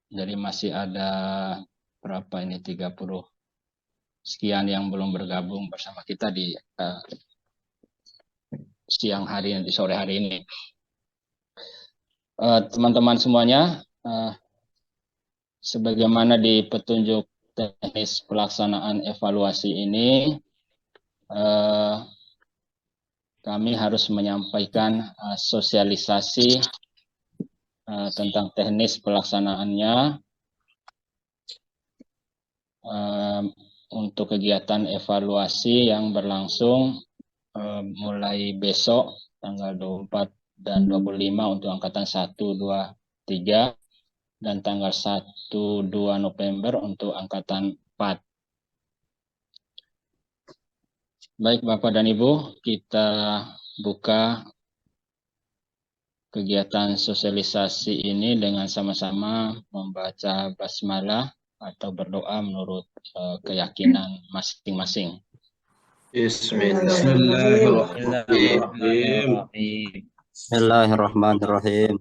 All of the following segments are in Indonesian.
Jadi masih ada berapa ini 30 sekian yang belum bergabung bersama kita di siang hari di sore hari ini. Teman-teman semuanya, sebagaimana di petunjuk teknis pelaksanaan evaluasi ini, kami harus menyampaikan sosialisasi tentang teknis pelaksanaannya untuk kegiatan evaluasi yang berlangsung mulai besok tanggal 24 dan 25 untuk angkatan 1, 2, 3 dan tanggal 1, 2 November untuk angkatan 4. Baik Bapak dan Ibu, kita buka kegiatan sosialisasi ini dengan sama-sama membaca basmalah atau berdoa menurut keyakinan masing-masing. Bismillahirrahmanirrahim. Bismillahirrahmanirrahim.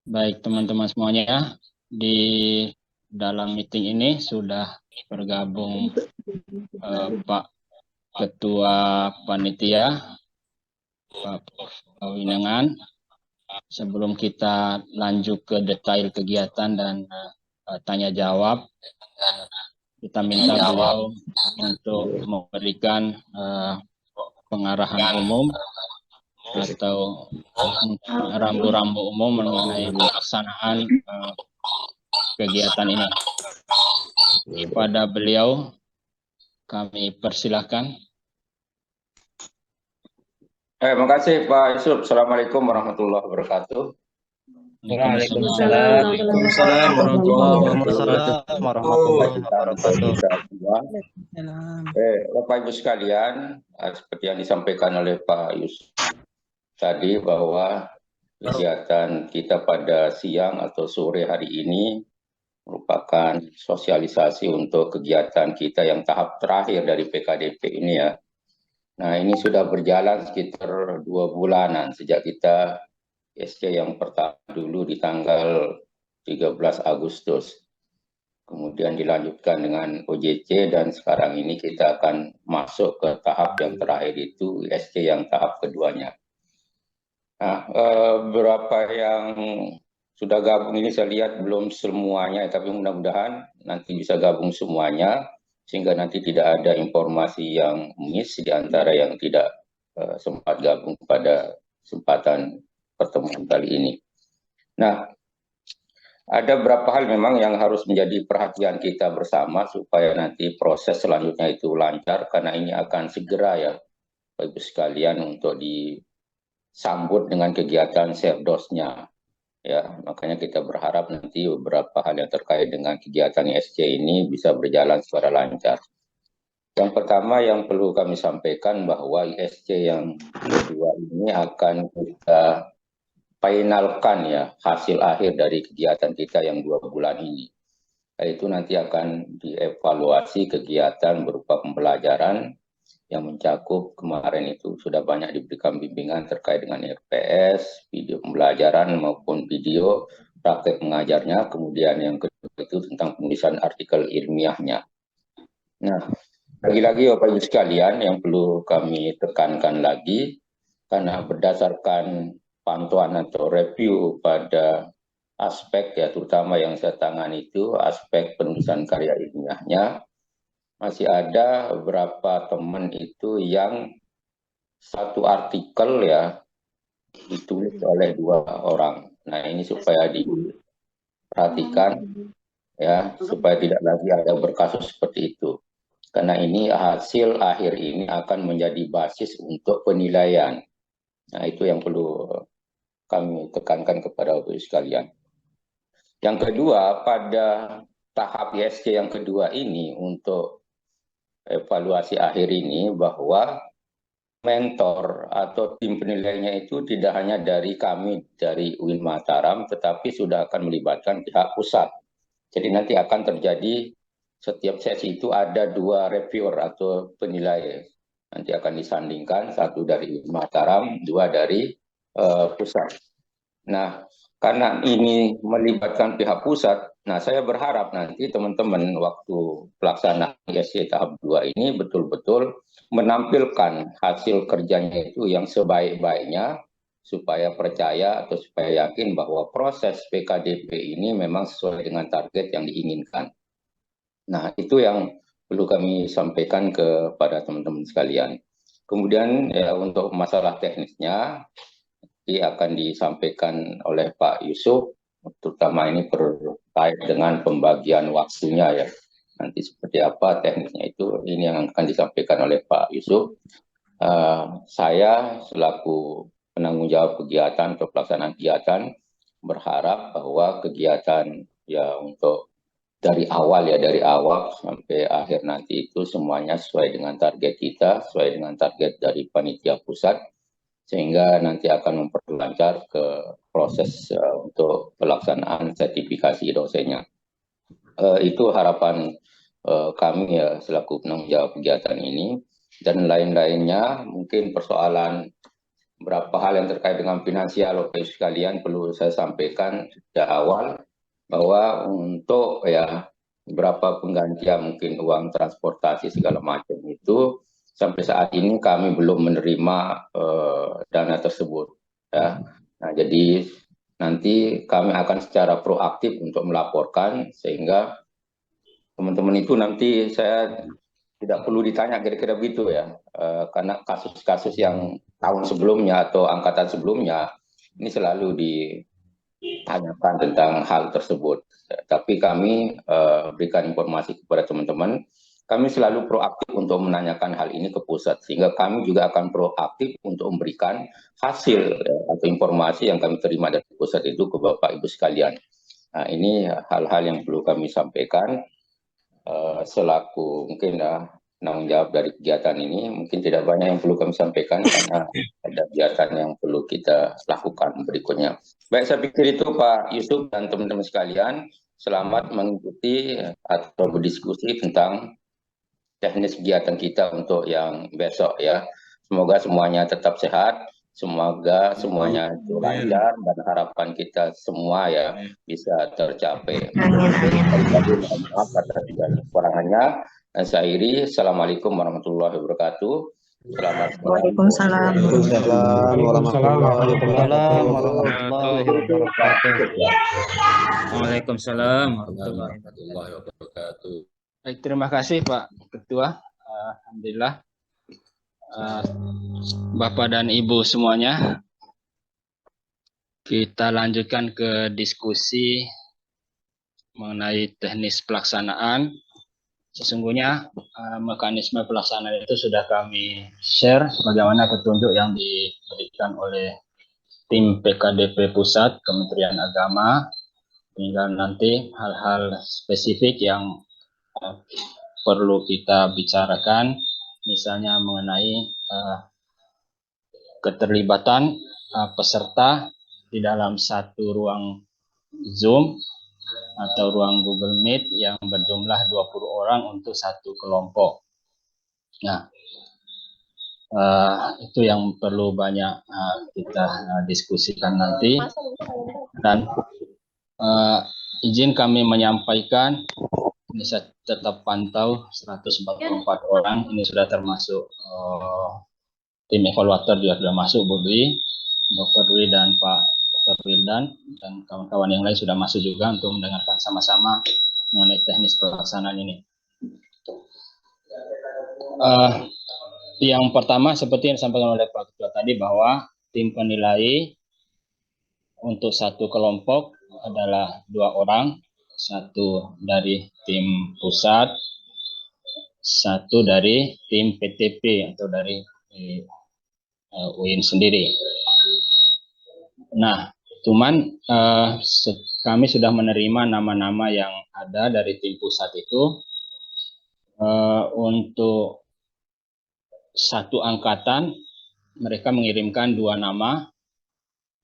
Baik teman-teman semuanya, di dalam meeting ini sudah bergabung Pak Ketua Panitia, Pak Winengan. Sebelum kita lanjut ke detail kegiatan dan tanya jawab, kita minta beliau untuk memberikan pengarahan umum atau rambu-rambu umum mengenai pelaksanaan kegiatan ini. Kepada beliau kami persilahkan. Terima kasih Pak Yusuf. Assalamualaikum warahmatullahi wabarakatuh. Waalaikumsalam warahmatullahi wabarakatuh. Bapak Ibu sekalian, seperti yang disampaikan oleh Pak Yusuf tadi bahwa kegiatan kita pada siang atau sore hari ini merupakan sosialisasi untuk kegiatan kita yang tahap terakhir dari PKDP ini ya. Nah ini sudah berjalan sekitar 2 bulanan sejak kita SC yang pertama dulu di tanggal 13 Agustus. Kemudian dilanjutkan dengan OJC dan sekarang ini kita akan masuk ke tahap yang terakhir itu SC yang tahap keduanya. Nah, berapa yang sudah gabung ini saya lihat belum semuanya, tapi mudah-mudahan nanti bisa gabung semuanya sehingga nanti tidak ada informasi yang miss di antara yang tidak sempat gabung pada kesempatan pertemuan kali ini. Nah, ada beberapa hal memang yang harus menjadi perhatian kita bersama supaya nanti proses selanjutnya itu lancar karena ini akan segera ya Bapak Ibu sekalian untuk disambut dengan kegiatan Serdosnya. Ya, makanya kita berharap nanti beberapa hal yang terkait dengan kegiatan ISC ini bisa berjalan secara lancar. Yang pertama yang perlu kami sampaikan bahwa ISC yang kedua ini akan kita finalkan ya hasil akhir dari kegiatan kita yang 2 bulan ini. Itu nanti akan dievaluasi kegiatan berupa pembelajaran yang mencakup kemarin itu sudah banyak diberikan bimbingan terkait dengan RPS, video pembelajaran maupun video praktek mengajarnya, kemudian yang kedua itu tentang penulisan artikel ilmiahnya. Nah, lagi-lagi Bapak Ibu sekalian yang perlu kami tekankan lagi, karena berdasarkan pantauan atau review pada aspek ya terutama yang saya tangani itu aspek penulisan karya ilmiahnya, masih ada beberapa teman itu yang satu artikel ya ditulis oleh 2 orang. Nah ini supaya diperhatikan ya supaya tidak lagi ada berkasus seperti itu. Karena ini hasil akhir ini akan menjadi basis untuk penilaian. Nah itu yang perlu kami tekankan kepada Bapak sekalian. Yang kedua, pada tahap ISC yang kedua ini untuk evaluasi akhir ini bahwa mentor atau tim penilainya itu tidak hanya dari kami dari UIN Mataram, tetapi sudah akan melibatkan pihak pusat. Jadi nanti akan terjadi setiap sesi itu ada 2 reviewer atau penilai. Nanti akan disandingkan, 1 dari UIN Mataram, 2 dari pusat. Nah, karena ini melibatkan pihak pusat, nah saya berharap nanti teman-teman waktu pelaksanaan ISC tahap 2 ini betul-betul menampilkan hasil kerjanya itu yang sebaik-baiknya supaya percaya atau supaya yakin bahwa proses PKDP ini memang sesuai dengan target yang diinginkan. Nah, itu yang perlu kami sampaikan kepada teman-teman sekalian. Kemudian ya untuk masalah teknisnya, akan disampaikan oleh Pak Yusuf, terutama ini terkait dengan pembagian waktunya ya. Nanti seperti apa teknisnya itu, ini yang akan disampaikan oleh Pak Yusuf. Saya selaku penanggung jawab kegiatan atau pelaksanaan kegiatan berharap bahwa kegiatan ya untuk dari awal sampai akhir nanti itu semuanya sesuai dengan target kita, sesuai dengan target dari panitia pusat, sehingga nanti akan memperlancar ke proses untuk pelaksanaan sertifikasi dosennya. Itu harapan kami ya selaku penanggung jawab kegiatan ini, dan lain-lainnya mungkin persoalan beberapa hal yang terkait dengan finansial Bapak sekalian perlu saya sampaikan sejak awal bahwa untuk ya berapa penggantian mungkin uang transportasi segala macam itu sampai saat ini kami belum menerima dana tersebut ya. Nah, jadi nanti kami akan secara proaktif untuk melaporkan sehingga teman-teman itu nanti saya tidak perlu ditanya kira-kira begitu ya, karena kasus-kasus yang tahun sebelumnya atau angkatan sebelumnya ini selalu ditanyakan tentang hal tersebut. Tapi kami berikan informasi kepada teman-teman, kami selalu proaktif untuk menanyakan hal ini ke pusat, sehingga kami juga akan proaktif untuk memberikan hasil atau informasi yang kami terima dari pusat itu ke Bapak Ibu sekalian. Nah, ini hal-hal yang perlu kami sampaikan. Selaku mungkin penanggung jawab dari kegiatan ini, mungkin tidak banyak yang perlu kami sampaikan karena ada kegiatan yang perlu kita lakukan berikutnya. Baik, saya pikir itu Pak Yusuf dan teman-teman sekalian, selamat mengikuti atau berdiskusi tentang teknis kegiatan kita untuk yang besok ya. Semoga semuanya tetap sehat, semoga semuanya lancar dan harapan kita semua ya bisa tercapai. Maaf atas segala kekurangannya. Dan saya akhiri, Assalamualaikum warahmatullahi wabarakatuh. Selamat Waalaikumsalam. warahmatullahi wabarakatuh. Waalaikumsalam warahmatullahi wabarakatuh. Baik, terima kasih Pak Ketua. Alhamdulillah. Bapak dan Ibu semuanya, kita lanjutkan ke diskusi mengenai teknis pelaksanaan. Sesungguhnya mekanisme pelaksanaan itu sudah kami share bagaimana petunjuk yang diberikan oleh tim PKDP Pusat Kementerian Agama. Tinggal nanti hal-hal spesifik yang perlu kita bicarakan, misalnya mengenai keterlibatan peserta di dalam satu ruang Zoom atau ruang Google Meet yang berjumlah 20 orang untuk satu kelompok. Nah, itu yang perlu banyak kita diskusikan nanti. Dan izin kami menyampaikan, ini saya tetap pantau 144 orang, ini sudah termasuk tim evaluator juga sudah masuk, Bu Dwi, Dr. Dwi dan Pak Dr. Wildan dan kawan-kawan yang lain sudah masuk juga untuk mendengarkan sama-sama mengenai teknis pelaksanaan ini. Yang pertama seperti yang disampaikan oleh Pak Ketua tadi bahwa tim penilai untuk satu kelompok adalah 2 orang, satu dari tim pusat, satu dari tim PTP atau dari UIN sendiri. Nah, cuman kami sudah menerima nama-nama yang ada dari tim pusat itu untuk satu angkatan mereka mengirimkan 2 nama,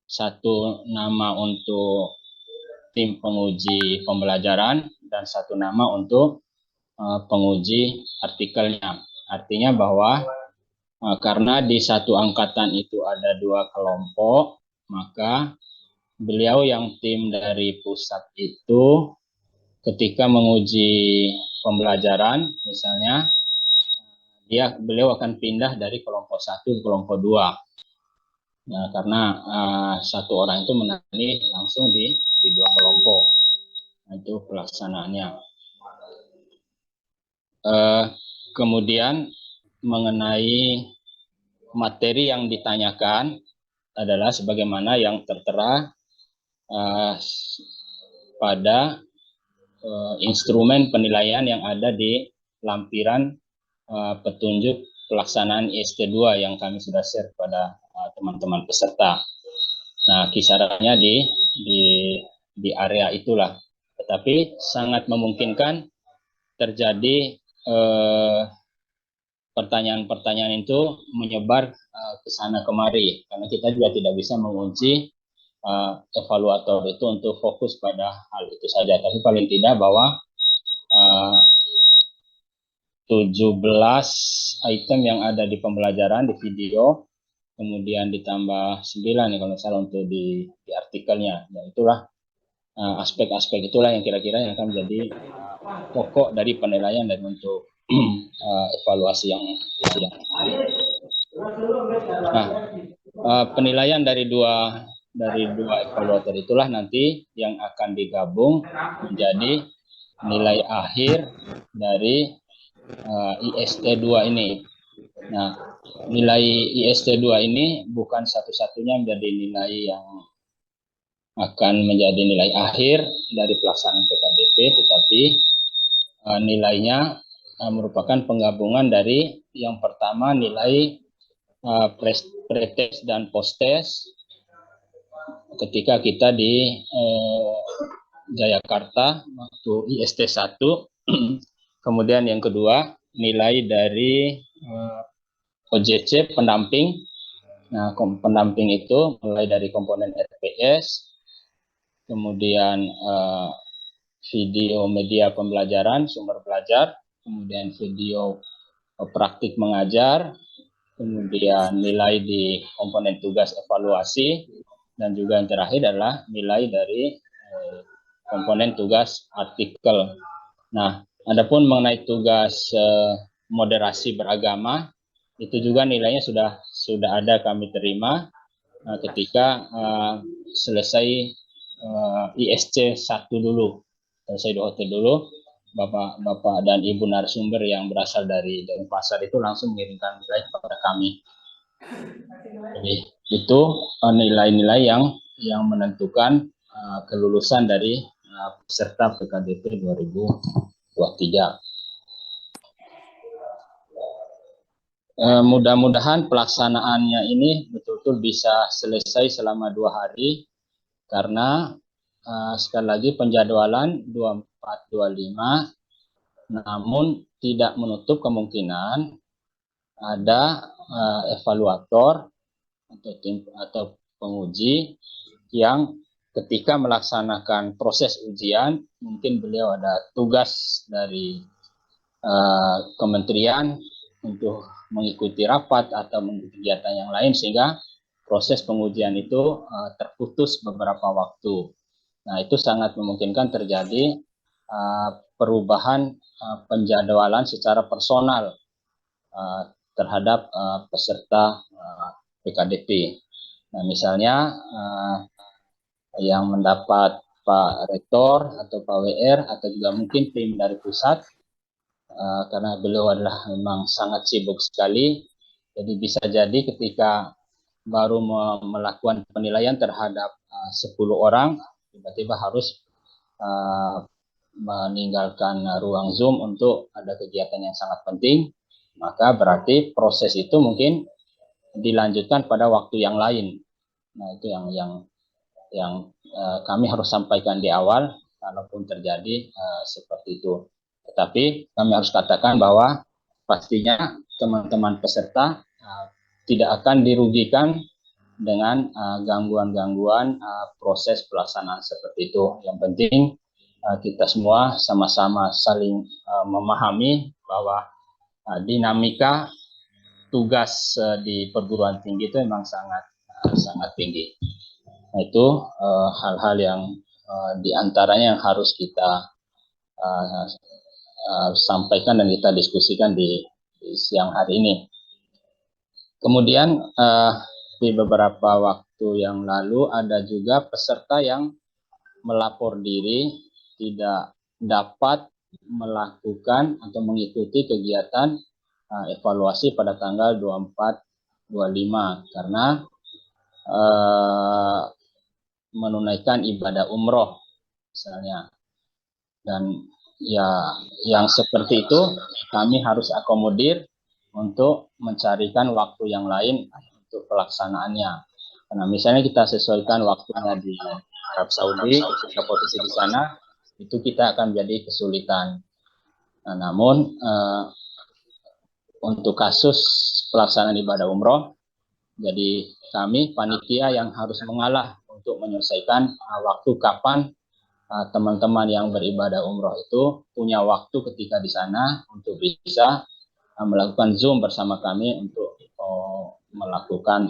satu nama untuk tim penguji pembelajaran dan satu nama untuk penguji artikelnya. Artinya bahwa karena di satu angkatan itu ada 2 kelompok, maka beliau yang tim dari pusat itu ketika menguji pembelajaran, misalnya beliau akan pindah dari kelompok 1 ke kelompok 2. Nah, karena satu orang itu menangani langsung di 2 kelompok. Nah, itu pelaksanaannya. Kemudian mengenai materi yang ditanyakan adalah sebagaimana yang tertera pada instrumen penilaian yang ada di lampiran petunjuk pelaksanaan IST2 yang kami sudah share kepada teman-teman peserta. Nah, kisarannya di area itulah. Tetapi sangat memungkinkan terjadi pertanyaan-pertanyaan itu menyebar ke sana kemari, karena kita juga tidak bisa mengunci evaluator itu untuk fokus pada hal itu saja. Tapi paling tidak bahwa 17 item yang ada di pembelajaran di video, kemudian ditambah 9 kalau salah untuk di artikelnya. Dan itulah aspek-aspek itulah yang kira-kira yang akan menjadi pokok dari penilaian dan untuk evaluasi yang penilaian dari dua evaluator itulah nanti yang akan digabung menjadi nilai akhir dari IST2 ini. Nah, nilai IST2 ini bukan satu-satunya menjadi nilai yang akan menjadi nilai akhir dari pelaksanaan PKDP, tetapi nilainya merupakan penggabungan dari yang pertama nilai pretest dan posttest ketika kita di Jayakarta waktu IST 1. Kemudian yang kedua nilai dari OJC pendamping. Nah, pendamping itu mulai dari komponen RPS, kemudian video media pembelajaran, sumber belajar, kemudian video praktik mengajar, kemudian nilai di komponen tugas evaluasi, dan juga yang terakhir adalah nilai dari komponen tugas artikel. Nah, adapun mengenai tugas moderasi beragama, itu juga nilainya sudah ada kami terima ketika selesai ISC 1 dulu. Selesai DOT dulu, Bapak dan Ibu narasumber yang berasal dari Denpasar itu langsung mengirimkan nilai kepada kami. Jadi itu nilai-nilai yang menentukan kelulusan dari peserta PKDP 2023. Mudah-mudahan pelaksanaannya ini betul-betul bisa selesai selama 2 hari, karena sekali lagi penjadwalan 24-25, namun tidak menutup kemungkinan ada evaluator atau penguji yang ketika melaksanakan proses ujian, mungkin beliau ada tugas dari kementerian untuk mengikuti rapat atau mengikuti kegiatan yang lain, sehingga proses pengujian itu terputus beberapa waktu. Nah, itu sangat memungkinkan terjadi perubahan penjadwalan secara personal terhadap peserta PKDP. Nah, misalnya yang mendapat Pak Rektor atau Pak WR atau juga mungkin tim dari pusat, karena beliau adalah memang sangat sibuk sekali, jadi bisa jadi ketika baru melakukan penilaian terhadap 10 orang, tiba-tiba harus meninggalkan ruang Zoom untuk ada kegiatan yang sangat penting, maka berarti proses itu mungkin dilanjutkan pada waktu yang lain. Nah, itu yang kami harus sampaikan di awal, kalaupun terjadi seperti itu. Tetapi kami harus katakan bahwa pastinya teman-teman peserta tidak akan dirugikan dengan gangguan-gangguan proses pelaksanaan seperti itu. Yang penting kita semua sama-sama saling memahami bahwa dinamika tugas di perguruan tinggi itu memang sangat tinggi. Nah, itu hal-hal yang diantaranya yang harus kita sampaikan dan kita diskusikan di siang hari ini. Kemudian di beberapa waktu yang lalu ada juga peserta yang melapor diri tidak dapat melakukan atau mengikuti kegiatan evaluasi pada tanggal 24-25 karena menunaikan ibadah umroh misalnya. Dan ya yang seperti itu kami harus akomodir untuk mencarikan waktu yang lain untuk pelaksanaannya. Karena misalnya kita sesuaikan waktunya di Arab Saudi, ketika posisi di sana, itu kita akan menjadi kesulitan. Nah, namun untuk kasus pelaksanaan ibadah umroh, jadi kami panitia yang harus mengalah untuk menyelesaikan waktu kapan teman-teman yang beribadah umroh itu punya waktu ketika di sana untuk bisa melakukan Zoom bersama kami untuk melakukan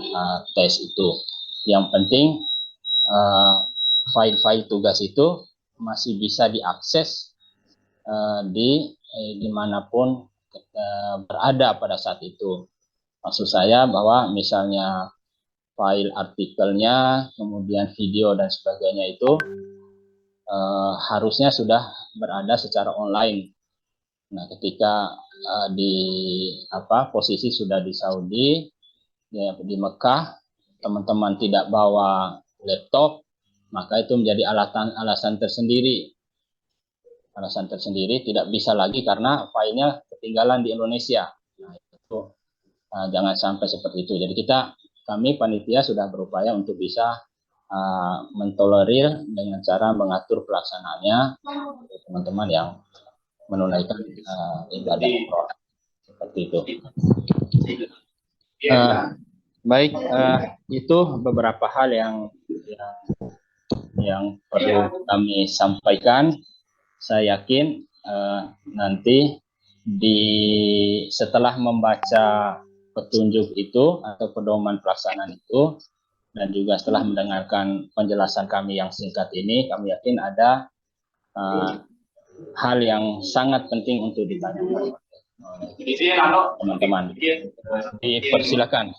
tes itu. Yang penting file-file tugas itu masih bisa diakses dimanapun berada pada saat itu. Maksud saya bahwa misalnya file artikelnya, kemudian video dan sebagainya itu harusnya sudah berada secara online. Nah, ketika posisi sudah di Saudi, ya, di Mekah, teman-teman tidak bawa laptop, maka itu menjadi alasan tersendiri. Alasan tersendiri tidak bisa lagi karena filenya ketinggalan di Indonesia. Nah, itu jangan sampai seperti itu. Jadi kami panitia sudah berupaya untuk bisa mentolerir dengan cara mengatur pelaksanaannya teman-teman yang menunaikan ibadah umroh seperti itu. Baik, itu beberapa hal yang perlu kami sampaikan. Saya yakin nanti setelah membaca petunjuk itu atau pedoman pelaksanaan itu dan juga setelah mendengarkan penjelasan kami yang singkat ini, kami yakin ada hal yang sangat penting untuk ditanyakan teman-teman. Dipersilakan.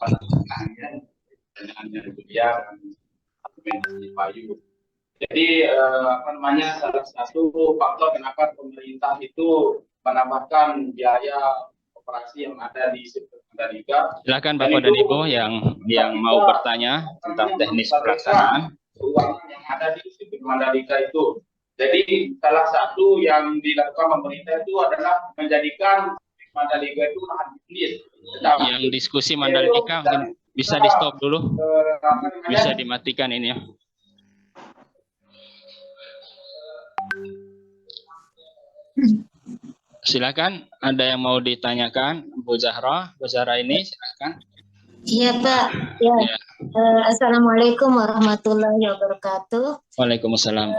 Jadi salah satu faktor kenapa pemerintah itu menambahkan biaya operasi yang ada di Sirkuit Mandalika. Silakan Bapak dan Ibu yang mau bertanya tentang teknis pelaksanaan. Uang yang ada di Sirkuit Mandalika itu. Jadi salah satu yang dilakukan pemerintah itu adalah menjadikan Mandalika itu lahan bisnis. Yang diskusi Mandalika mungkin bisa di stop dulu, bisa dimatikan ini ya. Silakan, ada yang mau ditanyakan, Bu Zahra ini silakan. Iya Pak. Ya. Assalamualaikum warahmatullahi wabarakatuh. Waalaikumsalam.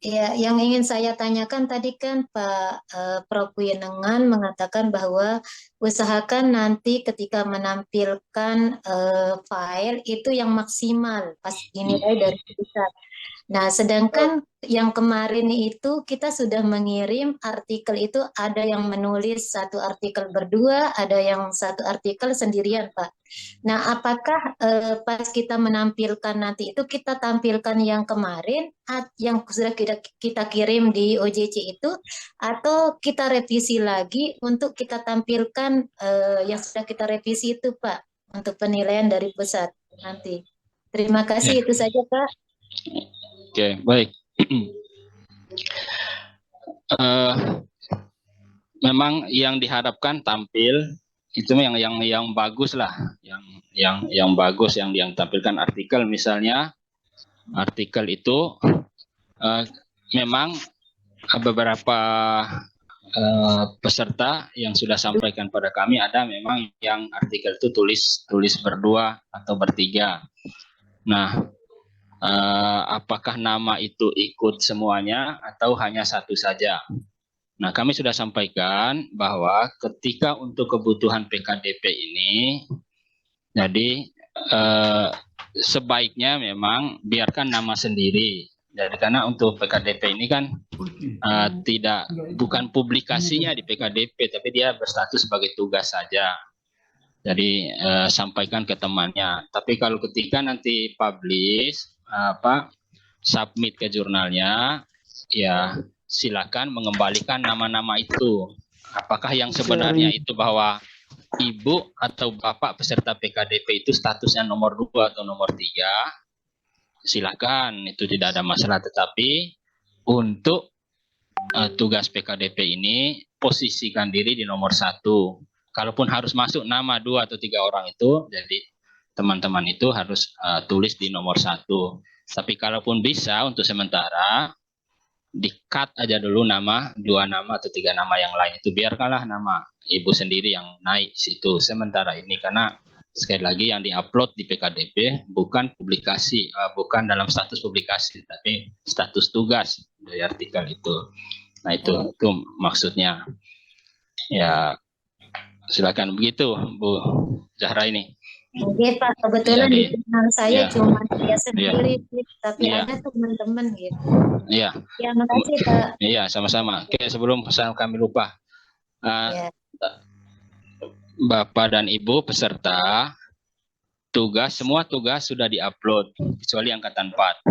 Ya, yang ingin saya tanyakan tadi kan Pak Prof. Yenengan mengatakan bahwa usahakan nanti ketika menampilkan file itu yang maksimal pas dinilai dari pusat. Nah, sedangkan yang kemarin itu kita sudah mengirim artikel itu ada yang menulis satu artikel berdua, ada yang satu artikel sendirian, Pak. Nah, apakah pas kita menampilkan nanti itu kita tampilkan yang kemarin, yang sudah kita kirim di OJC itu, atau kita revisi lagi untuk kita tampilkan yang sudah kita revisi itu, Pak, untuk penilaian dari pusat nanti. Terima kasih, itu saja, Pak. Oke, baik. Memang yang diharapkan tampil itu yang bagus lah, yang bagus yang tampilkan artikel misalnya artikel itu memang beberapa peserta yang sudah sampaikan pada kami ada memang yang artikel itu tulis berdua atau bertiga. Nah, apakah nama itu ikut semuanya atau hanya satu saja? Nah, kami sudah sampaikan bahwa ketika untuk kebutuhan PKDP ini, jadi sebaiknya memang biarkan nama sendiri. Jadi karena untuk PKDP ini kan bukan publikasinya di PKDP, tapi dia berstatus sebagai tugas saja. Jadi sampaikan ke temannya. Tapi kalau ketika nanti publish, submit ke jurnalnya, ya silakan mengembalikan nama-nama itu. Apakah yang sebenarnya itu bahwa ibu atau bapak peserta PKDP itu statusnya nomor 2 atau nomor 3, silakan, itu tidak ada masalah. Tetapi untuk tugas PKDP ini posisikan diri di nomor 1. Kalaupun harus masuk nama 2 atau 3 orang itu, jadi teman-teman itu harus tulis di nomor 1. Tapi kalaupun bisa untuk sementara di-cut aja dulu nama 2 nama atau 3 nama yang lain itu, biarkanlah nama ibu sendiri yang naik situ sementara ini, karena sekali lagi yang diupload di PKDP bukan publikasi, bukan dalam status publikasi, tapi status tugas dari artikel itu. Nah itu maksudnya. Ya silakan begitu Bu Zahra ini. Oke Pak, kebetulan di channel saya cuma dia sendiri, tapi Iya. ada teman-teman gitu. Iya. Ya, makasih Pak. Iya, sama-sama. Oke, sebelum pesan kami lupa. Ya. Bapak dan Ibu peserta, semua tugas sudah diupload, kecuali angkatan 4.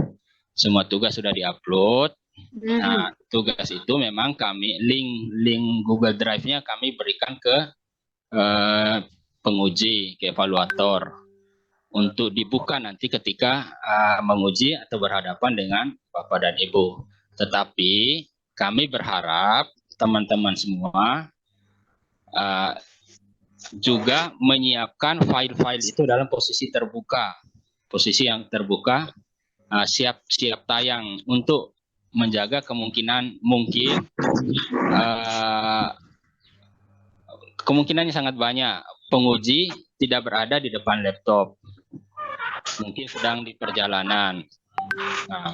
Semua tugas sudah diupload. Nah, tugas itu memang kami link Google Drive-nya kami berikan ke penguji, ke evaluator untuk dibuka nanti ketika menguji atau berhadapan dengan Bapak dan Ibu. Tetapi kami berharap teman-teman semua juga menyiapkan file-file itu dalam posisi terbuka, posisi yang terbuka, siap tayang untuk menjaga kemungkinannya sangat banyak penguji tidak berada di depan laptop, mungkin sedang di perjalanan. Nah,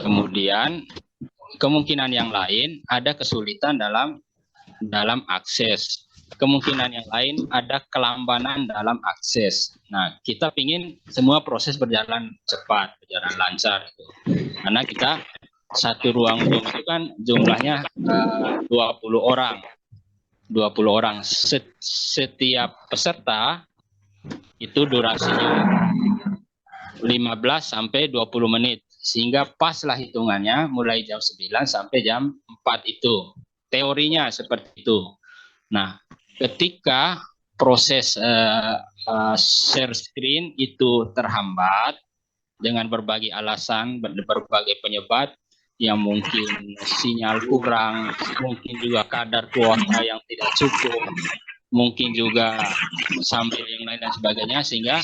kemudian kemungkinan yang lain ada kesulitan dalam akses. Kemungkinan yang lain ada kelambanan dalam akses. Nah, kita ingin semua proses berjalan cepat, berjalan lancar. Karena kita satu ruang Zoom itu kan jumlahnya 20 orang. 20 orang. Setiap peserta itu durasinya 15 sampai 20 menit. Sehingga paslah hitungannya mulai jam 9 sampai jam 4 itu. Teorinya seperti itu. Nah, ketika proses share screen itu terhambat dengan berbagai alasan, berbagai penyebab yang mungkin sinyal kurang, mungkin juga kadar kuota yang tidak cukup, mungkin juga sambil yang lain dan sebagainya, sehingga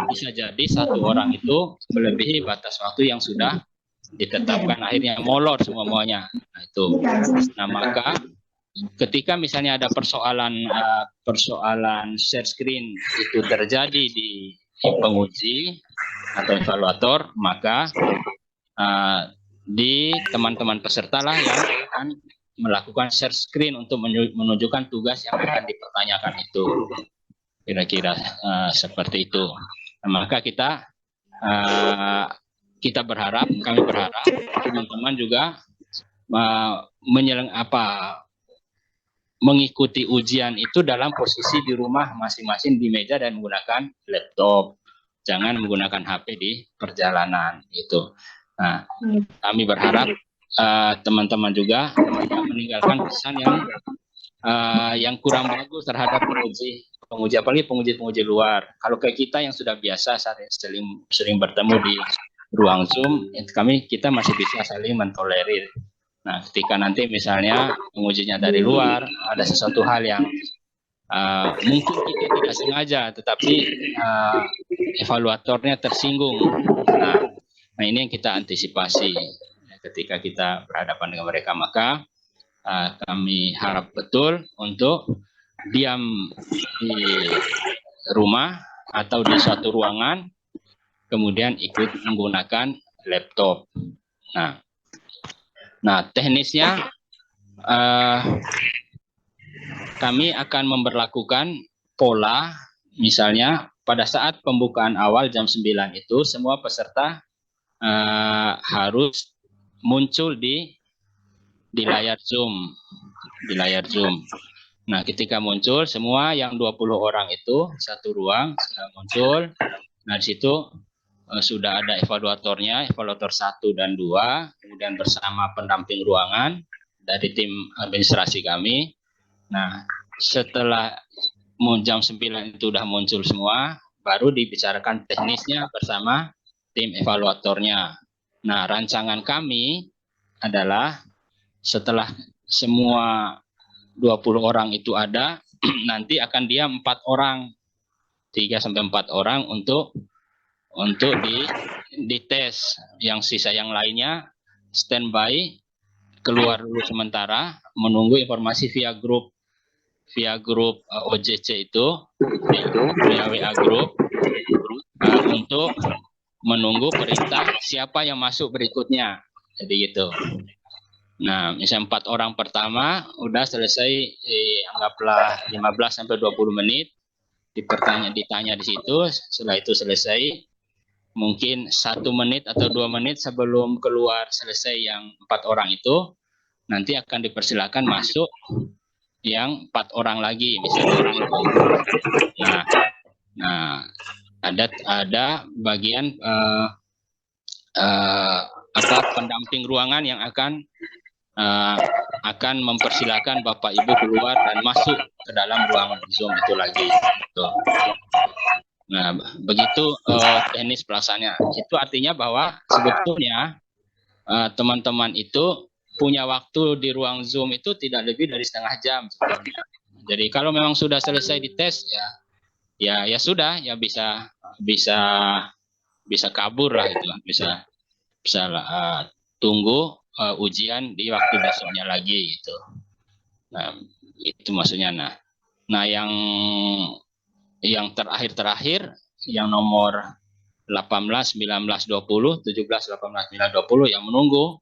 bisa jadi satu orang itu melebihi batas waktu yang sudah ditetapkan, akhirnya molor semuanya. Nah, itu. Nah, maka ketika misalnya ada persoalan share screen itu terjadi di penguji atau evaluator, maka di teman-teman peserta lah yang akan melakukan share screen untuk menunjukkan tugas yang akan dipertanyakan itu. Kira-kira seperti itu. Nah, maka kita berharap, kami berharap teman-teman juga mengikuti ujian itu dalam posisi di rumah masing-masing di meja dan menggunakan laptop. Jangan menggunakan HP di perjalanan itu. Nah, kami berharap teman-teman juga meninggalkan pesan yang kurang bagus terhadap penguji, apalagi penguji luar. Kalau kayak kita yang sudah biasa sering bertemu di ruang Zoom, kita masih bisa saling mentolerir. Nah, ketika nanti misalnya pengujinya dari luar, ada sesuatu hal yang mungkin kita tidak sengaja, tetapi evaluatornya tersinggung. Nah, ini yang kita antisipasi ketika kita berhadapan dengan mereka. Maka kami harap betul untuk diam di rumah atau di suatu ruangan, kemudian ikut menggunakan laptop. Nah, teknisnya kami akan memberlakukan pola, misalnya pada saat pembukaan awal jam 9 itu semua peserta harus muncul di layar Zoom, Nah, ketika muncul semua yang 20 orang itu satu ruang sudah muncul. Nah, di situ sudah ada evaluatornya, evaluator 1 dan 2, kemudian bersama pendamping ruangan dari tim administrasi kami. Nah, setelah jam 9 itu sudah muncul semua, baru dibicarakan teknisnya bersama tim evaluatornya. Nah, rancangan kami adalah setelah semua 20 orang itu ada, nanti akan dia 4 orang, 3-4 orang untuk dites. Yang sisa yang lainnya standby, keluar dulu sementara, menunggu informasi via grup OJC itu, via WA grup, untuk menunggu perintah siapa yang masuk berikutnya. Jadi gitu. Nah, misalnya 4 orang pertama udah selesai, anggaplah 15-20 menit, ditanya di situ. Setelah itu selesai, mungkin 1 menit atau 2 menit sebelum keluar selesai yang 4 orang itu, nanti akan dipersilakan masuk yang 4 orang lagi, misalnya. Nah, ada bagian pendamping ruangan yang akan mempersilakan Bapak Ibu keluar dan masuk ke dalam ruang Zoom itu lagi. Nah, begitu teknis pelaksanaannya. Itu artinya bahwa sebetulnya teman-teman itu punya waktu di ruang Zoom itu tidak lebih dari setengah jam sebetulnya. Jadi kalau memang sudah selesai dites ya sudah, ya bisa kabur lah itu, bisa tunggu ujian di waktu besoknya lagi gitu. Nah, itu maksudnya. Nah, yang terakhir yang nomor 18, 19, 20, 17, 18, 19, 20 yang menunggu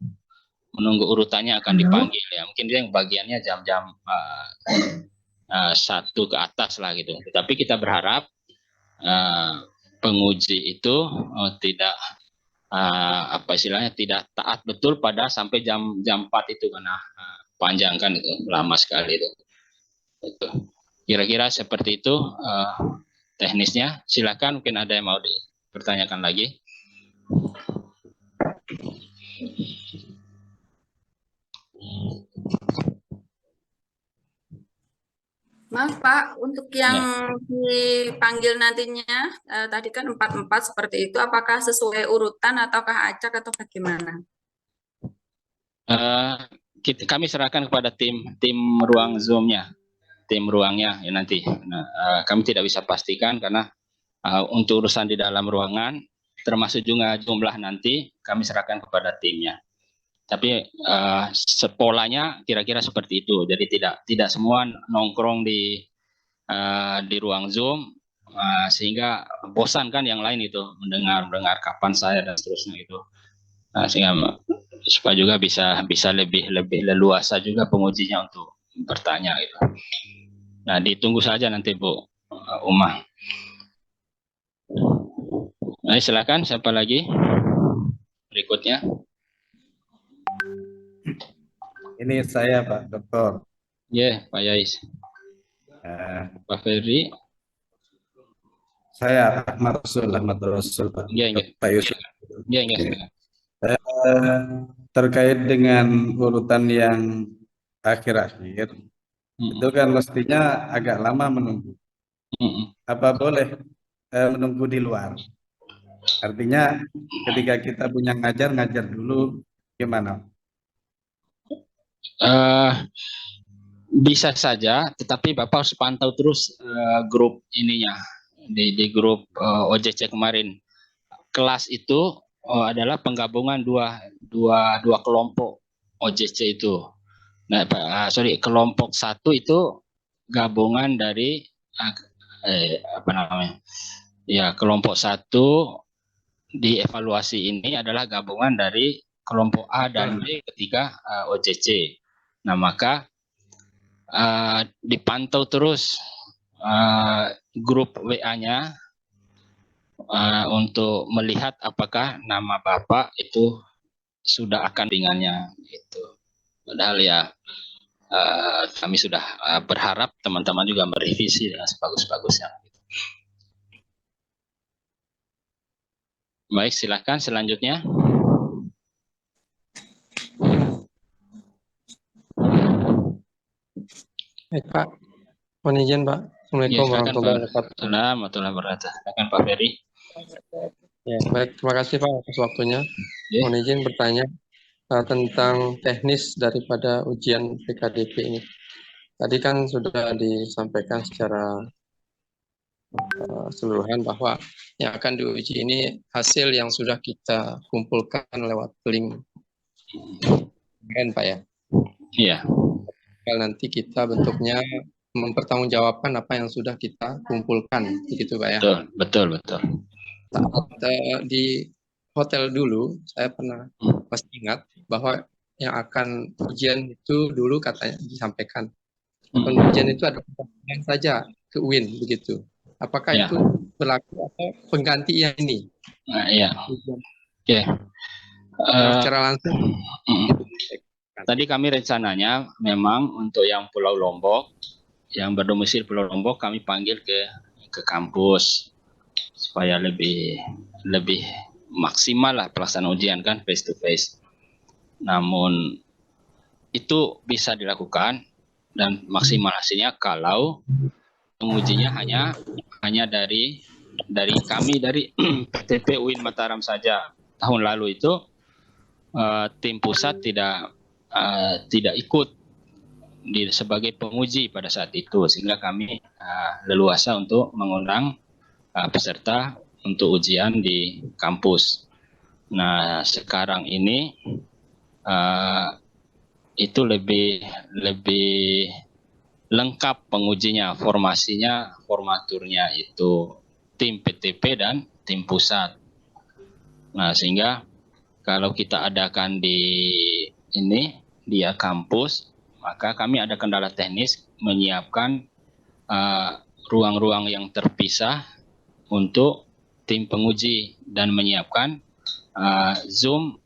urutannya akan dipanggil ya. Mungkin dia yang bagiannya jam-jam 1 ke atas lah gitu. Tapi kita berharap penguji itu tidak tidak taat betul pada sampai jam 4 itu, karena panjang kan itu, lama sekali itu. Kira-kira seperti itu teknisnya. Silakan, mungkin ada yang mau dipertanyakan lagi. Maaf Pak, untuk yang dipanggil nantinya, tadi kan 4-4 seperti itu, apakah sesuai urutan ataukah acak atau bagaimana? Kami serahkan kepada tim ruang Zoom-nya, tim ruangnya ya nanti. Nah, kami tidak bisa pastikan karena untuk urusan di dalam ruangan, termasuk juga jumlah nanti, kami serahkan kepada timnya. Tapi polanya kira-kira seperti itu. Jadi tidak semua nongkrong di ruang Zoom, sehingga bosan kan yang lain itu mendengar kapan saya dan seterusnya itu. Sehingga supaya juga bisa lebih leluasa juga pengujinya untuk bertanya gitu. Nah, ditunggu saja nanti Bu Umah. Nah, silakan, siapa lagi berikutnya? Ini saya Pak Dokter. Ya, Pak Yais. Pak Ferdi. Saya Ahmad Rasul Pak. Ya, Pak Yusuf. Ya. Terkait dengan urutan yang akhir-akhir, itu kan mestinya agak lama menunggu. Apa boleh menunggu di luar? Artinya ketika kita punya ngajar dulu, gimana? Bisa saja, tetapi Bapak harus pantau terus grup ininya, di grup OJC kemarin. Kelas itu adalah penggabungan dua kelompok OJC itu. Nah, kelompok 1 itu gabungan dari kelompok 1 di evaluasi ini adalah gabungan dari kelompok A dan B ketika OJC. Nah, maka dipantau terus grup WA-nya untuk melihat apakah nama Bapak itu sudah akan ringannya gitu. Padahal ya kami sudah berharap teman-teman juga merevisi dengan sebagus-bagusnya. Baik, silakan selanjutnya. Baik, Pak. Mohon izin, Pak. Assalamualaikum warahmatullahi wabarakatuh. Assalamualaikum warahmatullahi wabarakatuh. Silakan Pak Ferry. Ya, baik, terima kasih Pak atas waktunya. Ya. Mohon izin bertanya tentang teknis daripada ujian PKDP ini. Tadi kan sudah disampaikan secara keseluruhan bahwa yang akan diuji ini hasil yang sudah kita kumpulkan lewat link kemarin, Pak ya. Iya. Nanti kita bentuknya mempertanggungjawabkan apa yang sudah kita kumpulkan, begitu Pak ya. Betul. Saat di hotel dulu, saya pernah masih ingat bahwa yang akan ujian itu dulu katanya disampaikan. Ujian itu ada pertanyaan saja ke UIN begitu. Apakah Ya. itu berlaku atau pengganti yang ini? Iya. Oke. Secara langsung. Tadi kami rencananya memang untuk yang Pulau Lombok, yang berdomisili Pulau Lombok, kami panggil ke kampus supaya lebih maksimal lah pelaksanaan ujian kan face to face. Namun itu bisa dilakukan dan maksimal hasilnya kalau pengujinya hanya dari kami dari PTP UIN Mataram saja. Tahun lalu itu tim pusat tidak ikut sebagai penguji pada saat itu, sehingga kami leluasa untuk mengundang peserta untuk ujian di kampus. Nah, sekarang ini itu lebih lengkap pengujinya, formaturnya itu tim PTP dan tim pusat. Nah, sehingga kalau kita adakan di kampus, maka kami ada kendala teknis menyiapkan ruang-ruang yang terpisah untuk tim penguji dan menyiapkan Zoom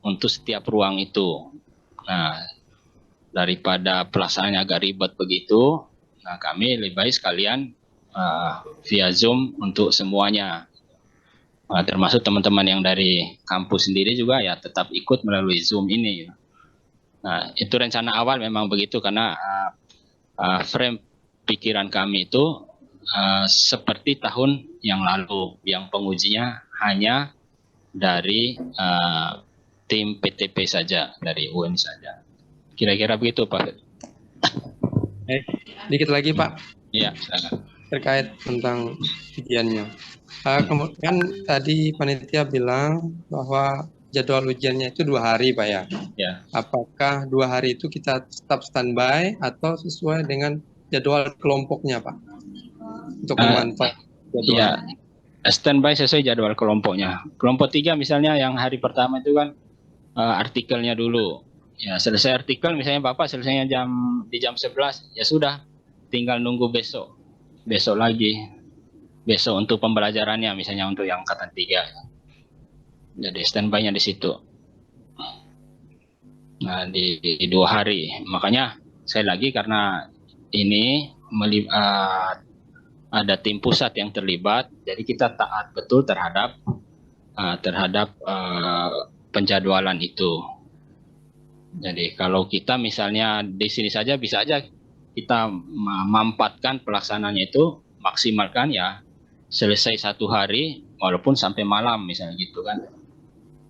untuk setiap ruang itu. Nah, daripada pelaksanaannya agak ribet begitu, nah kami lebih baik sekalian via Zoom untuk semuanya. Termasuk teman-teman yang dari kampus sendiri juga ya tetap ikut melalui Zoom ini. Nah, itu rencana awal memang begitu karena frame pikiran kami itu seperti tahun yang lalu yang pengujinya hanya dari tim PTP saja, dari UIN saja. Kira-kira begitu Pak. Dikit lagi Pak. Iya, silakan. Terkait tentang ujiannya. Kemudian tadi panitia bilang bahwa jadwal ujiannya itu 2 hari Pak ya. Ya. Apakah 2 hari itu kita tetap standby atau sesuai dengan jadwal kelompoknya Pak? Untuk memantau jadwal. Iya, standby sesuai jadwal kelompoknya. Kelompok 3 misalnya yang hari pertama itu kan artikelnya dulu. Ya, selesai artikel misalnya Bapak selesainya di jam 11, ya sudah, tinggal nunggu besok lagi. Besok untuk pembelajarannya misalnya untuk yang angkatan 3. Jadi standby-nya di situ. Nah, di 2 hari. Makanya sekali lagi karena ini ada tim pusat yang terlibat, jadi kita taat betul terhadap penjadwalan itu. Jadi kalau kita misalnya di sini saja bisa aja kita memanfaatkan pelaksanaannya itu maksimalkan ya selesai 1 hari walaupun sampai malam misalnya gitu kan.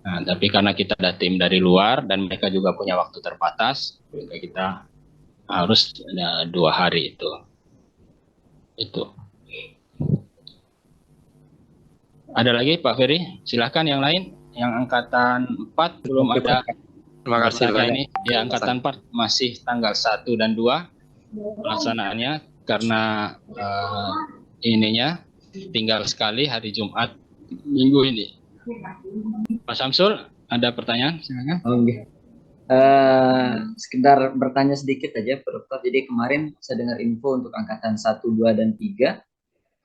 Nah, tapi karena kita ada tim dari luar dan mereka juga punya waktu terbatas, maka kita harus 2 hari itu. Ada lagi Pak Ferry? Silakan yang lain. Yang angkatan 4 belum ada. Terima kasih Pak. Ini ya angkatan 4 masih tanggal 1 dan 2 pelaksanaannya karena ininya tinggal sekali hari Jumat minggu ini. Pak Samsul, ada pertanyaan? Silakan. Oke. Sekedar bertanya sedikit aja, Pak Dokter. Jadi kemarin saya dengar info untuk angkatan 1, 2, dan 3,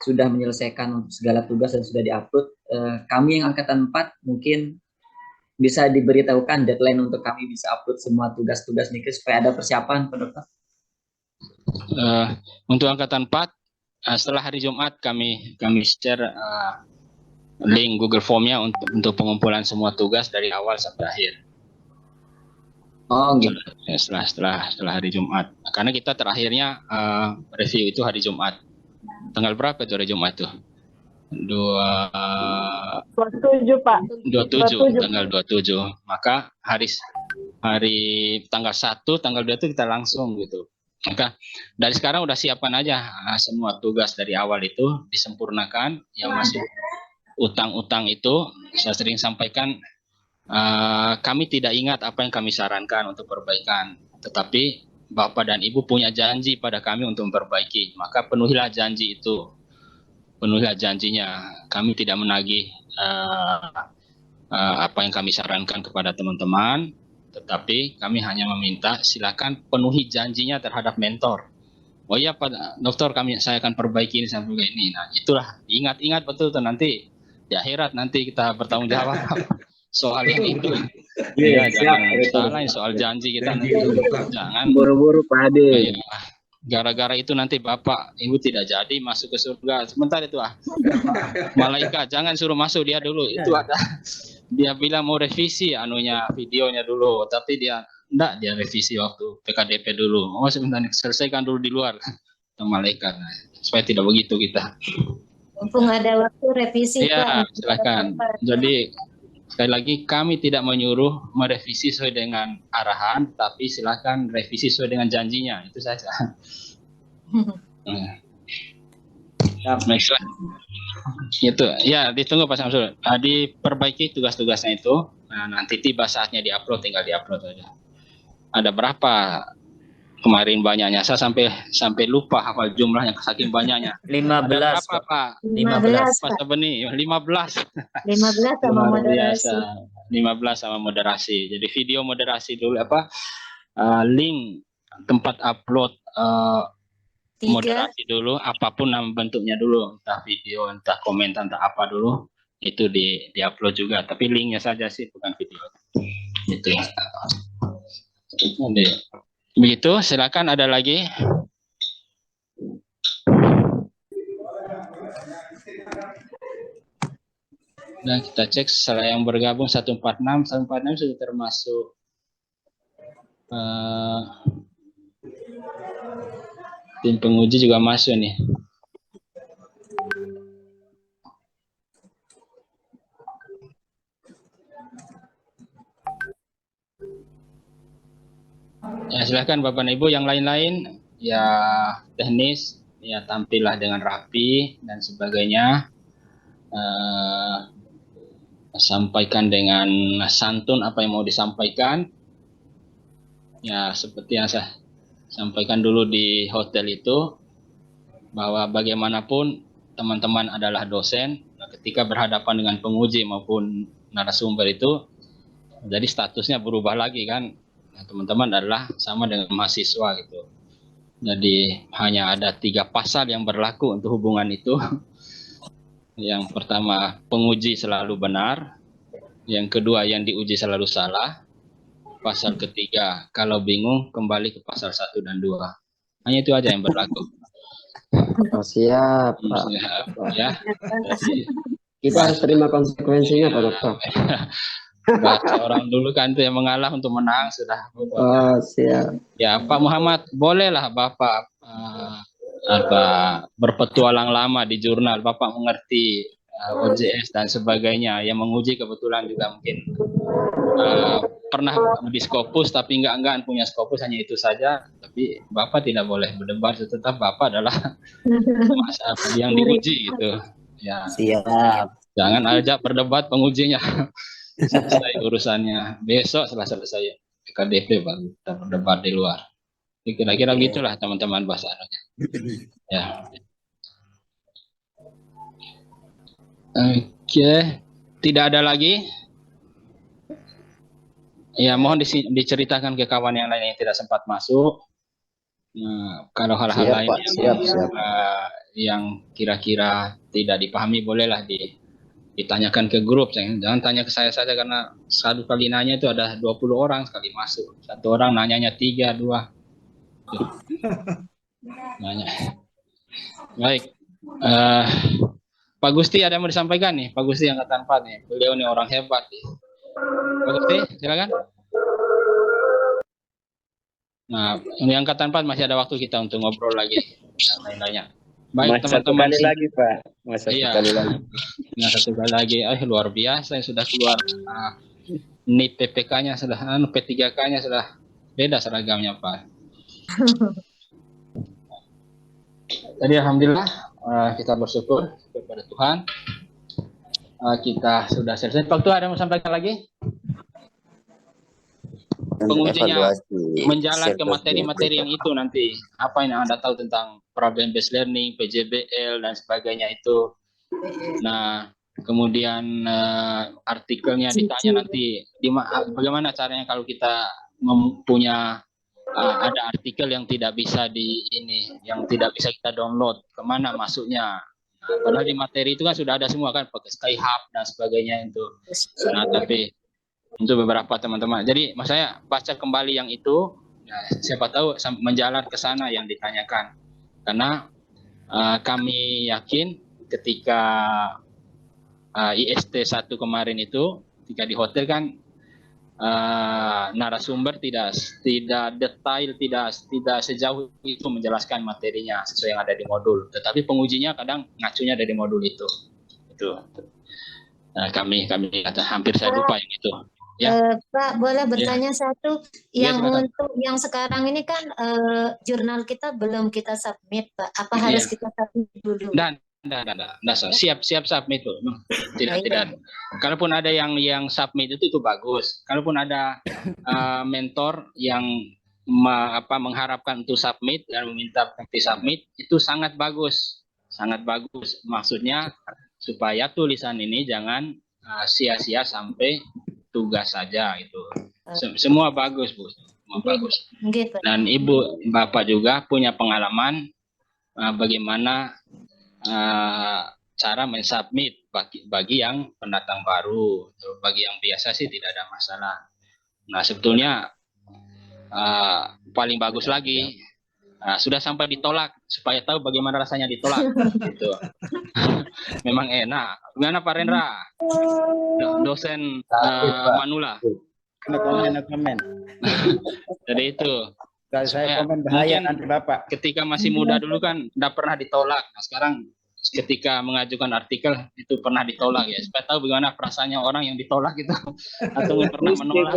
sudah menyelesaikan untuk segala tugas dan sudah diupload. Kami yang angkatan 4 mungkin bisa diberitahukan deadline untuk kami bisa upload semua tugas-tugas nih supaya ada persiapan, Pak Dokter. Untuk angkatan 4 setelah hari Jumat kami share link Google Form-nya untuk pengumpulan semua tugas dari awal sampai akhir. Oh gitu. Setelah hari Jumat. Karena kita terakhirnya review itu hari Jumat. Tanggal berapa itu hari Jumat tuh? 27 Pak. 27, tanggal 27. Maka hari tanggal 1, tanggal 2 itu kita langsung gitu. Maka dari sekarang udah siapkan aja semua tugas dari awal itu disempurnakan. Yang masih utang-utang itu saya sering sampaikan, kami tidak ingat apa yang kami sarankan untuk perbaikan, tetapi Bapak dan Ibu punya janji pada kami untuk memperbaiki, maka penuhilah janji itu, penuhilah janjinya. Kami tidak menagih apa yang kami sarankan kepada teman-teman, tetapi kami hanya meminta silakan penuhi janjinya terhadap mentor. Oh iya Pak Dokter, saya akan perbaiki ini sampai ini. Nah itulah, ingat-ingat betul tuh, nanti di akhirat nanti kita bertanggung jawab soal yang itu. Iya, Jangan salah soal janji kita nanti. Jangan Buru-buru Pak Ade. Gara-gara itu nanti Bapak Ibu tidak jadi masuk ke surga. Sebentar itu malaikat jangan suruh masuk, dia dulu. Itu ada, dia bilang mau revisi videonya dulu, tapi dia revisi waktu PKDP dulu. Oh sebentar, selesaikan dulu di luar. Malaikat. Supaya tidak begitu kita. Mumpung ada waktu revisi. Ya, Pak. silakan. Jadi sekali lagi kami tidak menyuruh merevisi sesuai dengan arahan, tapi silakan revisi sesuai dengan janjinya. Itu saja. Next slide. Itu ya, ditunggu Pak Samsul. Diperbaiki tugas-tugasnya itu. Nah, nanti tiba saatnya diupload, tinggal diupload saja. Ada berapa? Kemarin banyaknya, saya sampai lupa hafal jumlahnya saking banyaknya. 15 berapa Pak? 15 Pak Sabeni, 15. 15 sama moderasi. 15 sama moderasi. Jadi video moderasi dulu link tempat upload moderasi dulu, apapun nama bentuknya dulu, entah video, entah komentar, entah apa dulu, itu di-upload juga. Tapi linknya saja sih, bukan video. Itu. Begitu, silakan ada lagi. Nah, kita cek setelah yang bergabung 146 sudah termasuk tim penguji juga masuk nih. Ya, silakan Bapak dan Ibu yang lain-lain ya, teknis ya, tampillah dengan rapi dan sebagainya. Sampaikan dengan santun apa yang mau disampaikan. Ya, seperti yang saya sampaikan dulu di hotel itu, bahwa bagaimanapun teman-teman adalah dosen, ketika berhadapan dengan penguji maupun narasumber itu, jadi statusnya berubah lagi kan. Teman-teman adalah sama dengan mahasiswa gitu. Jadi hanya ada 3 pasal yang berlaku untuk hubungan itu. Yang pertama, penguji selalu benar. Yang kedua, yang diuji selalu salah. Pasal ketiga, kalau bingung kembali ke pasal 1 dan 2. Hanya itu aja yang berlaku. Oh, siap, Pak. Ya. Kita harus terima konsekuensinya, Pak Dokter. Baca orang dulu kan itu yang mengalah untuk menang sudah. Oh, siap. Ya, Pak Muhammad, bolehlah Bapak berpetualang lama di jurnal. Bapak mengerti OJS dan sebagainya. Yang menguji kebetulan juga mungkin pernah di Scopus, tapi enggak punya Scopus, hanya itu saja. Tapi Bapak tidak boleh berdebat, tetap Bapak adalah yang diuji gitu. Ya. Siap. Jangan ajak berdebat pengujinya. Selesai urusannya. Besok setelah selesai KDP baru kita berdebat di luar. Kira-kira gitulah teman-teman bahasanya. Ya. Oke, tidak ada lagi. Ya, mohon diceritakan ke kawan yang lain yang tidak sempat masuk. Nah, kalau hal-hal Siap, lain Pak. Siap, siap. yang kira-kira tidak dipahami bolehlah ditanyakan ke grup. Jangan tanya ke saya saja, karena satu kali nanya itu ada 20 orang sekali masuk. Satu orang nanyanya 3, 2. Nanya. Baik. Pak Gusti ada yang mau disampaikan nih? Pak Gusti angkatan 4 nih. Beliau nih orang hebat nih. Pak Gusti, silakan. Nah, ini angkatan 4 masih ada waktu kita untuk ngobrol lagi. Lain-lainnya. Baik, teman-teman. Satu kali lagi, Pak. Iya. Satu kali lagi. Nah, satu kali lagi. Luar biasa. Yang sudah keluar NIP PPK-nya sudah, P3K-nya sudah beda seragamnya, Pak. Jadi alhamdulillah kita bersyukur kepada Tuhan. Kita sudah selesai. Pak Tuhan ada yang mau sampaikan lagi? Pengujinya menjalan ke materi-materi yang itu nanti. Apa yang Anda tahu tentang problem based learning, PJBL dan sebagainya itu. Nah, kemudian artikelnya ditanya nanti bagaimana caranya kalau kita mempunyai ada artikel yang tidak bisa yang tidak bisa kita download, kemana masuknya? Padahal di materi itu kan sudah ada semua kan, pakai Skyhub dan sebagainya itu. Nah, tapi untuk beberapa teman-teman, jadi mas saya baca kembali yang itu, siapa tahu menjalan ke sana yang ditanyakan. Karena kami yakin ketika IST 1 kemarin itu, ketika di hotel kan narasumber tidak detail, tidak sejauh itu menjelaskan materinya sesuai yang ada di modul. Tetapi pengujinya kadang ngacunya dari modul itu. Nah, kami hampir saya lupa yang itu. Ya. Pak, boleh bertanya satu? Yang silakan. untuk yang sekarang ini kan jurnal kita belum kita submit, Pak. Apa harus kita submit dulu? Siap submit tuh. Tidak. Kalaupun ada yang submit itu bagus. Kalaupun ada mentor yang mengharapkan untuk submit dan meminta submit, itu sangat bagus. Sangat bagus. Maksudnya supaya tulisan ini jangan sia-sia sampai tugas saja itu. Semua bagus, Bu. Semua bagus. Dan Ibu Bapak juga punya pengalaman bagaimana cara mensubmit bagi yang pendatang baru. Bagi yang biasa sih tidak ada masalah. Nah, sebetulnya paling bagus lagi sudah sampai ditolak, supaya tahu bagaimana rasanya ditolak. Gitu. Memang enak. Gimana Pak Rendra? Dosen Manula. Komen. Jadi itu. Saya komen bahaya nanti Bapak. Ketika masih muda dulu kan tidak pernah ditolak. Nah, sekarang ketika mengajukan artikel itu pernah ditolak ya. Supaya tahu bagaimana perasaannya orang yang ditolak itu atau pernah menolak.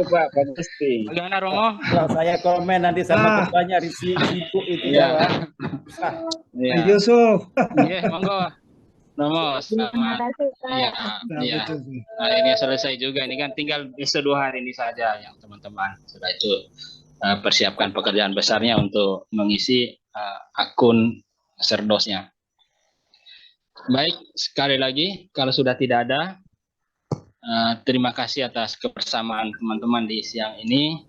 Bagaimana Romo? Kalau saya komen nanti sama ketuanya risiko itu ya. Yusuf. Iya, monggo. Romo. Terima kasih, Pak. Iya. Nah, ini selesai juga. Ini kan tinggal 2 hari ini saja yang teman-teman sudah itu persiapkan pekerjaan besarnya untuk mengisi akun Serdosnya. Baik, sekali lagi kalau sudah tidak ada, terima kasih atas kebersamaan teman-teman di siang ini.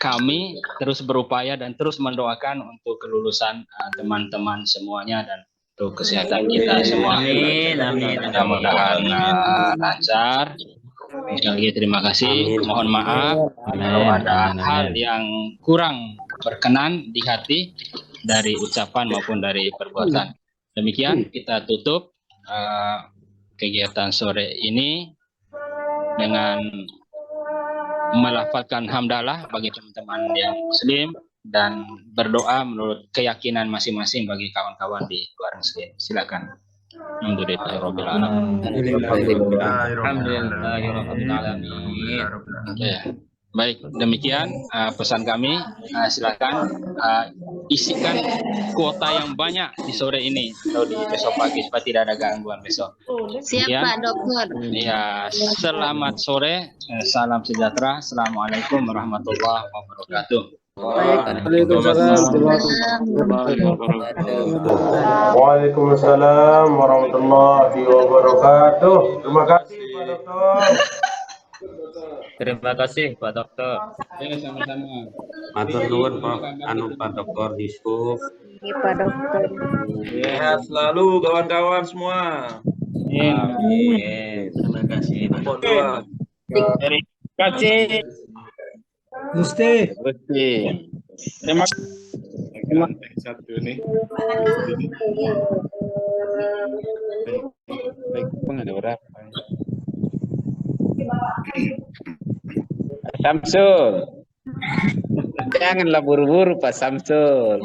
Kami terus berupaya dan terus mendoakan untuk kelulusan teman-teman semuanya dan untuk kesehatan kita semua. Amin. Mudah-mudahan lancar. Sekali lagi terima kasih. Mohon maaf kalau ada hal yang kurang berkenan di hati dari ucapan maupun dari perbuatan. Demikian kita tutup kegiatan sore ini dengan melafalkan hamdalah bagi teman-teman yang muslim dan berdoa menurut keyakinan masing-masing bagi kawan-kawan di luar muslim. Silakan. Alhamdulillahirabbil alamin. Baik, demikian pesan kami. Silakan isikan kuota yang banyak di sore ini atau di besok pagi supaya tidak ada gangguan besok. Siap Pak Dokter. Ya, selamat sore, salam sejahtera. Assalamualaikum warahmatullahi wabarakatuh. Waalaikumsalam warahmatullahi wabarakatuh. Terima kasih Pak Dokter. Terima kasih Pak Dokter. Ya, sama-sama. Matur nuwun Pak Dokter Diskup. Pak Dokter. Sehat selalu kawan-kawan semua. Amin. Terima kasih. Mohon doa. Terima kasih. Gusti. Gusti. Terima kasih. Satu nih. Baik, ada berapa? Samsul. Janganlah buru-buru Pak Samsul.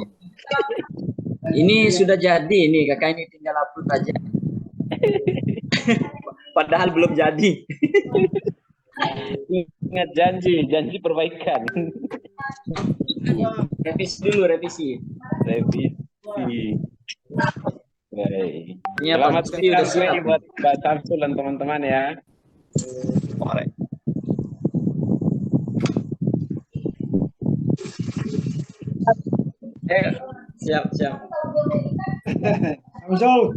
Ini sudah jadi ini kakak, ini tinggal upload aja. Padahal belum jadi. Ingat janji perbaikan. Revisi dulu, revisi. Baik. Ini apa? Selamat Gusti udah sekali siap. buat Pak Samsul dan teman-teman ya. Siap, siap. Samsul.